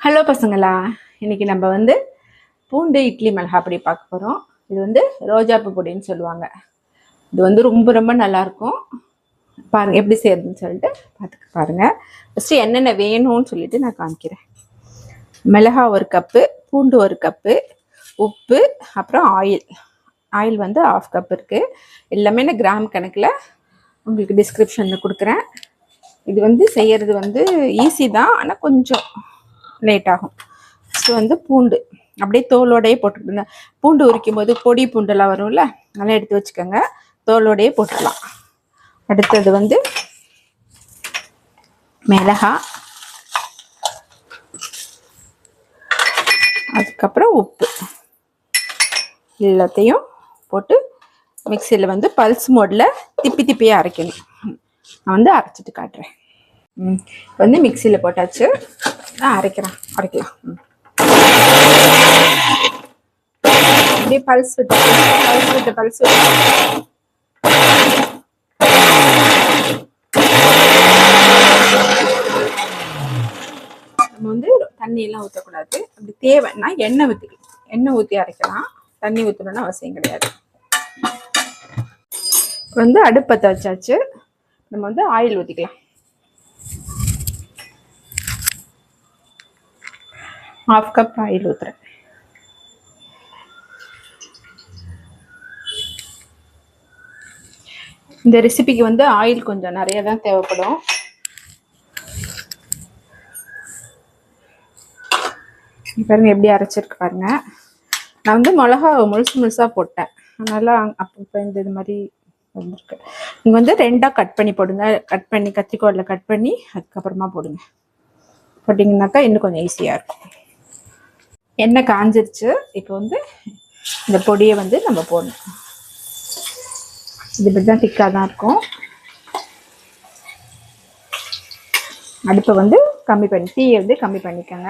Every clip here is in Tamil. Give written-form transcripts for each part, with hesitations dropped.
ஹலோ பசங்களா, இன்னைக்கு நம்ம வந்து பூண்டு இட்லி மிளகா பொடி பார்க்க போகிறோம். இது வந்து ரோஜாப்பூ பொடின்னு சொல்லுவாங்க. இது வந்து ரொம்ப ரொம்ப நல்லாயிருக்கும். பாருங்கள் எப்படி செய்யறதுன்னு சொல்லிட்டு பாருங்கள். ஃபஸ்ட்டு என்னென்ன வேணும்னு சொல்லிட்டு நான் காமிக்கிறேன். மிளகா 1 கப்பு, பூண்டு 1 கப்பு, உப்பு, அப்புறம் ஆயில் வந்து 1/2 கப் இருக்குது. எல்லாமே நான் கிராம் கணக்கில் உங்களுக்கு டிஸ்கிரிப்ஷனில் கொடுக்குறேன். இது வந்து செய்கிறது வந்து ஈஸி தான், ஆனால் கொஞ்சம் லேட் ஆகும். ஸோ வந்து பூண்டு அப்படியே தோலோடையே போட்டுக்கிட்டு, பூண்டு உரிக்கும் போது பொடி பூண்டெல்லாம் வரும்ல, நல்லா எடுத்து வச்சுக்கோங்க. தோலோடையே போட்டுக்கலாம். அடுத்தது வந்து மிளகா, அதுக்கப்புறம் உப்பு, எல்லாத்தையும் போட்டு மிக்சியில் வந்து பல்ஸ் மோடில் திப்பியாக அரைக்கணும். நான் வந்து அரைச்சிட்டு காட்டுறேன். இப்போ வந்து மிக்சியில் போட்டாச்சு. நான் அரைக்கலாம். அப்படியே பல்ஸ் விட்டு நம்ம வந்து தண்ணியெல்லாம் ஊற்றக்கூடாது. அப்படி தேவைன்னா எண்ணெய் ஊற்றிக்கலாம். எண்ணெய் ஊற்றி அரைக்கலாம். தண்ணி ஊற்றணும்னு அவசியம் கிடையாது. வந்து அடுப்பத்தை வச்சாச்சு. நம்ம வந்து ஆயில் ஊற்றிக்கலாம். 1/2 கப் ஆயில் ஊற்றுறேன். இந்த ரெசிபிக்கு வந்து ஆயில் கொஞ்சம் நிறைய தான் தேவைப்படும். பாருங்க எப்படி அரைச்சிருக்கு பாருங்க. நான் வந்து மிளகா முழுசாக போட்டேன், அதனால அப்போ இந்த மாதிரி வந்துருக்கு. நீங்கள் வந்து 2ஆக கட் பண்ணி போடுங்க. கட் பண்ணி கத்திரிக்கோலில் கட் பண்ணி அதுக்கப்புறமா போடுங்க. போட்டிங்கனாக்கா இன்னும் கொஞ்சம் ஈஸியாக இருக்கும். எண்ணெய் காஞ்சிருச்சு. இப்போ வந்து இந்த பொடியை வந்து நம்ம போடணும். இது இப்படி தான் திக்காக தான் இருக்கும். அடுப்பை வந்து கம்மி பண்ணி, தீயை வந்து கம்மி பண்ணிக்கோங்க.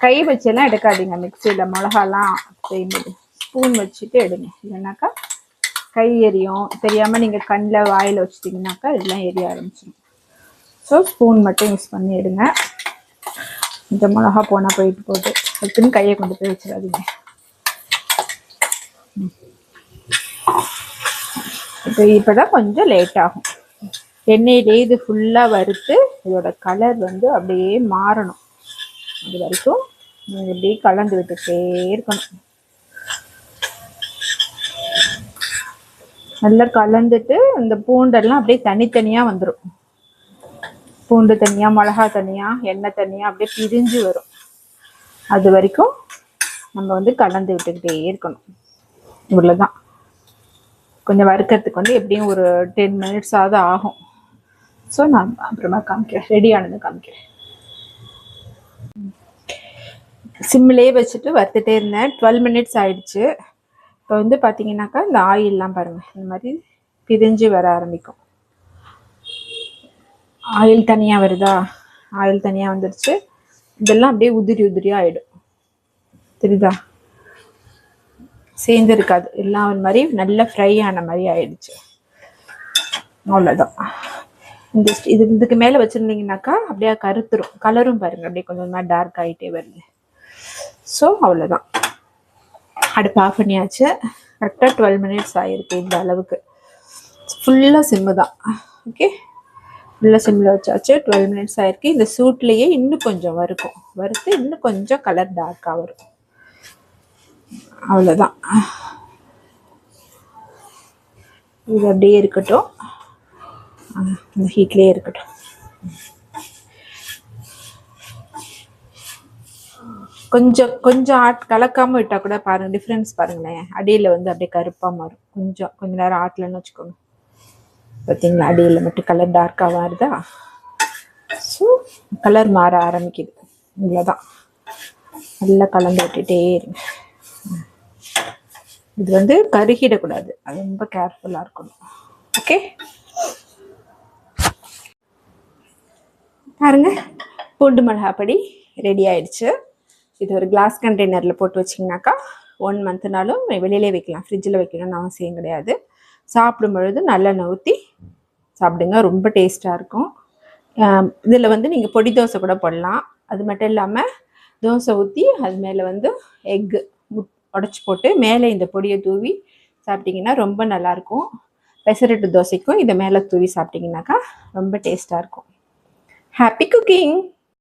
கை வச்செல்லாம் எடுக்காதீங்க. மிக்சியில் மிளகாலாம் செய்யும்போது ஸ்பூன் வச்சுட்டு எடுங்க. இல்லைனாக்கா கை எரியும். தெரியாமல் நீங்கள் கண்ணில் வாயில் வச்சுட்டிங்கனாக்கா இதெல்லாம் எரிய ஆரம்பிச்சிடும். ஸோ ஸ்பூன் மட்டும் யூஸ் பண்ணி எடுங்க. இந்த மிளகா போனால் போயிட்டு போகுது, அதுக்குன்னு கையை கொண்டு போய் வச்சிடாதீங்க. இப்போ தான் கொஞ்சம் லேட் ஆகும். எண்ணெயிலே இது ஃபுல்லாக வறுத்து இதோட கலர் வந்து அப்படியே மாறணும். அது வரைக்கும் நீங்கள் இப்படியே கலந்து விட்டுட்டே இருக்கணும். நல்லா கலந்துட்டு இந்த பூண்டெல்லாம் அப்படியே தனித்தனியாக வந்துடும். பூண்டு தனியாக, மிளகா தனியாக, எண்ணெய் தனியாக அப்படியே பிரிஞ்சு வரும். அது வரைக்கும் நம்ம வந்து கலந்து விட்டுக்கிட்டே இருக்கணும். இவ்வளோதான். கொஞ்சம் வறுக்கிறதுக்கு வந்து எப்படியும் ஒரு 10 மினிட்ஸாவது ஆகும். ஸோ நான் அப்புறமா காமிக்கிறேன், ரெடியானது காமிக்கிறேன். சிம்மிலே வச்சுட்டு வறுத்துட்டே இருந்தேன். 12 மினிட்ஸ் ஆயிடுச்சு. இப்போ வந்து பார்த்தீங்கன்னாக்கா இந்த ஆயிலெலாம் பாருங்கள், இந்த மாதிரி பிரிஞ்சு வர ஆரம்பிக்கும். ஆயில் தனியாக வருதா? ஆயில் தனியாக வந்துடுச்சு. இதெல்லாம் அப்படியே உதிரியாக ஆகிடும். தெரியுதா? சேர்ந்து இருக்காது. எல்லாம் ஒரு மாதிரி நல்லா ஃப்ரை ஆன மாதிரி ஆயிடுச்சு. அவ்வளோதான். இதுக்கு மேலே வச்சுருந்தீங்கன்னாக்கா அப்படியே கருத்துரும். கலரும் பாருங்கள் அப்படியே கொஞ்சம் மாதிரி டார்க் ஆகிட்டே வருது. ஸோ அவ்வளோதான். அடுப்பு ஆஃப் பண்ணியாச்சு. கரெக்டாக 12 மினிட்ஸ் ஆகிருக்கு. இந்த அளவுக்கு ஃபுல்லாக சிம்மு தான். ஓகே, ஃபுல்லாக சிம்மில் வச்சாச்சு. 12 மினிட்ஸ் ஆகிருக்கு. இந்த சூட்லேயே இன்னும் கொஞ்சம் வறுத்து இன்னும் கொஞ்சம் கலர் டார்க்காக வரும். அவ்வளோதான். இது அப்படியே இருக்கட்டும், இந்த ஹீட்லேயே இருக்கட்டும். கொஞ்சம் கலக்காமல் விட்டால் கூட பாருங்கள், டிஃப்ரென்ஸ் பாருங்களேன். அடியில் வந்து அப்படியே கருப்பாக மாறும். கொஞ்சம் நேரம் ஆட்டலன்னு வச்சுக்கோங்க. பார்த்தீங்களா, அடியில் மட்டும் கலர் டார்க்காக மாறுதா? ஸோ கலர் மாற ஆரம்பிக்குது. இவ்வளோதான். நல்லா கலந்து விட்டுட்டே இருங்க. இது வந்து கருகிடக்கூடாது, அது ரொம்ப கேர்ஃபுல்லாக இருக்கணும். ஓகே, பாருங்க, பூண்டு மிளகா பொடி ரெடி ஆயிடுச்சு. இது ஒரு கிளாஸ் கண்டெய்னரில் போட்டு வச்சிங்கனாக்கா 1 மந்த்னாலும் வெளியிலே வைக்கலாம். ஃப்ரிட்ஜில் வைக்கணும்னு அவசியம் கிடையாது. சாப்பிடும் பொழுது நல்லெண்ணெய் ஊற்றி சாப்பிடுங்க, ரொம்ப டேஸ்ட்டாக இருக்கும். இதில் வந்து நீங்கள் பொடி தோசை கூட போடலாம். அது மட்டும் இல்லாமல் தோசை ஊற்றி அது மேலே வந்து எக்கு உடச்சி போட்டு மேலே இந்த பொடியை தூவி சாப்பிட்டிங்கன்னா ரொம்ப நல்லாயிருக்கும். பெசரட்டு தோசைக்கும் இதை மேலே தூவி சாப்பிட்டிங்கனாக்கா ரொம்ப டேஸ்ட்டாக இருக்கும். Happy cooking!